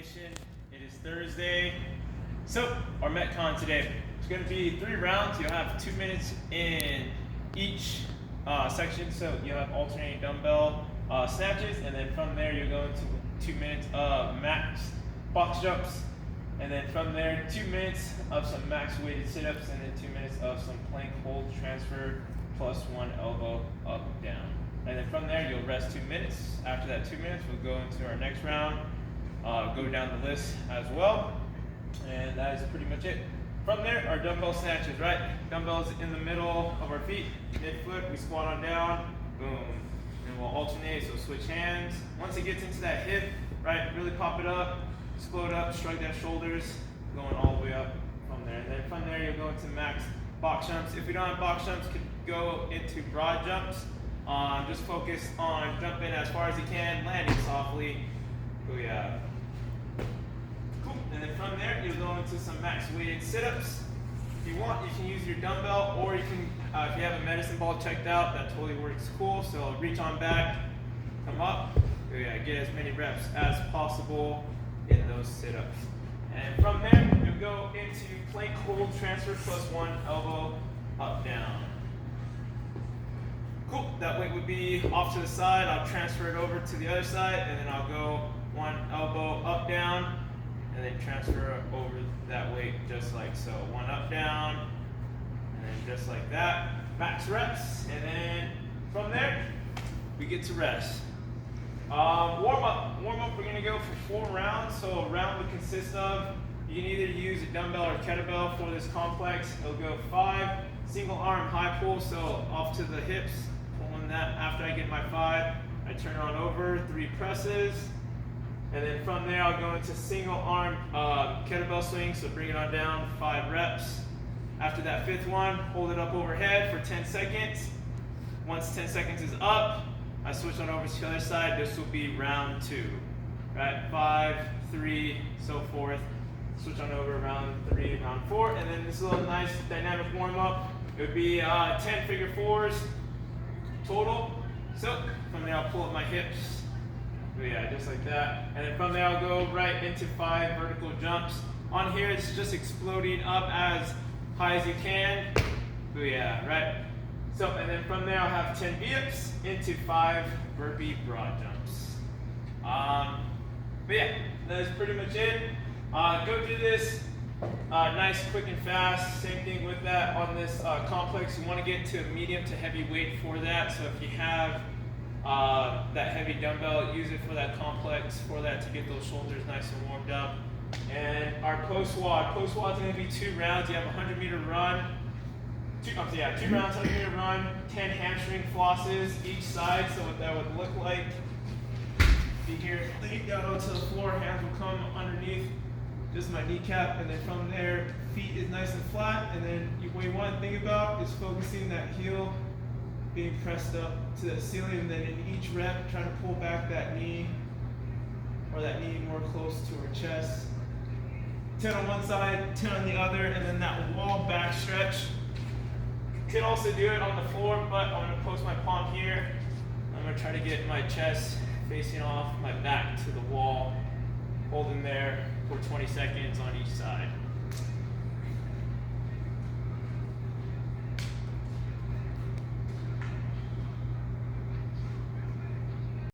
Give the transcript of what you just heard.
Nation. It is Thursday. So our Metcon today is going to be 3 rounds. You'll have 2 minutes in each section. So you'll have alternating dumbbell snatches, and then from there you'll go into 2 minutes of max box jumps, and then from there 2 minutes of some max weighted sit-ups, and then 2 minutes of some plank hold transfer plus 1 elbow up down. And then from there you'll rest 2 minutes. After that 2 minutes we'll go into our next round, go down the list as well, and that is pretty much it. From there, our dumbbell snatches, right? Dumbbells in the middle of our feet, mid-foot, we squat on down, boom. And we'll alternate, so switch hands. Once it gets into that hip, right, really pop it up, explode up, shrug that shoulders, going all the way up from there. And then from there, you'll go into max box jumps. If we don't have box jumps, could go into broad jumps. Just focus on jumping as far as you can, landing softly. Booyah. Cool. And then from there, you'll go into some max weighted sit-ups. If you want, you can use your dumbbell, or you can, if you have a medicine ball checked out, that totally works cool. So reach on back, come up. Booyah. Get as many reps as possible in those sit-ups. And from there, you'll go into plank hold transfer plus 1 elbow up down. Cool, that weight would be off to the side. I'll transfer it over to the other side, and then I'll go 1 elbow up down, and then transfer over that weight just like so. 1 up down, and then just like that. Max reps, and then from there, we get to rest. Warm up, we're gonna go for 4 rounds. So a round would consist of, you can either use a dumbbell or kettlebell for this complex. It'll go 5 single arm high pull, so off to the hips. That after I get my 5, I turn on over, 3 presses, and then from there I'll go into single arm kettlebell swing, so bring it on down, 5 reps. After that 5th one, hold it up overhead for 10 seconds. Once 10 seconds is up, I switch on over to the other side. This will be round 2, right? 5, 3, so forth. Switch on over round 3, round 4, and then this little nice dynamic warm up. It would be 10 figure 4s. Total. So from there I'll pull up my hips. Yeah, just like that. And then from there I'll go right into 5 vertical jumps. On here it's just exploding up as high as you can. Booyah, right? So, and then from there I'll have 10 V-ups into 5 burpee broad jumps. But yeah, that is pretty much it. Go do this nice, quick, and fast. Same thing with that on this complex. You want to get to a medium to heavy weight for that. So if you have that heavy dumbbell, use it for that complex, for that to get those shoulders nice and warmed up. And our post squat is going to be 2 rounds. You have a 100-meter run. 2 rounds, 100-meter run, 10 hamstring flosses each side. So what that would look like, be here, lean down to the floor, hands will come underneath just my kneecap, and then from there, feet is nice and flat, and then what you want to think about is focusing that heel being pressed up to the ceiling, and then in each rep, trying to pull back that knee, or that knee more close to our chest. 10 on one side, 10 on the other, and then that wall back stretch. You could also do it on the floor, but I'm going to post my palm here. I'm going to try to get my chest facing off my back to the wall, holding there for 20 seconds on each side.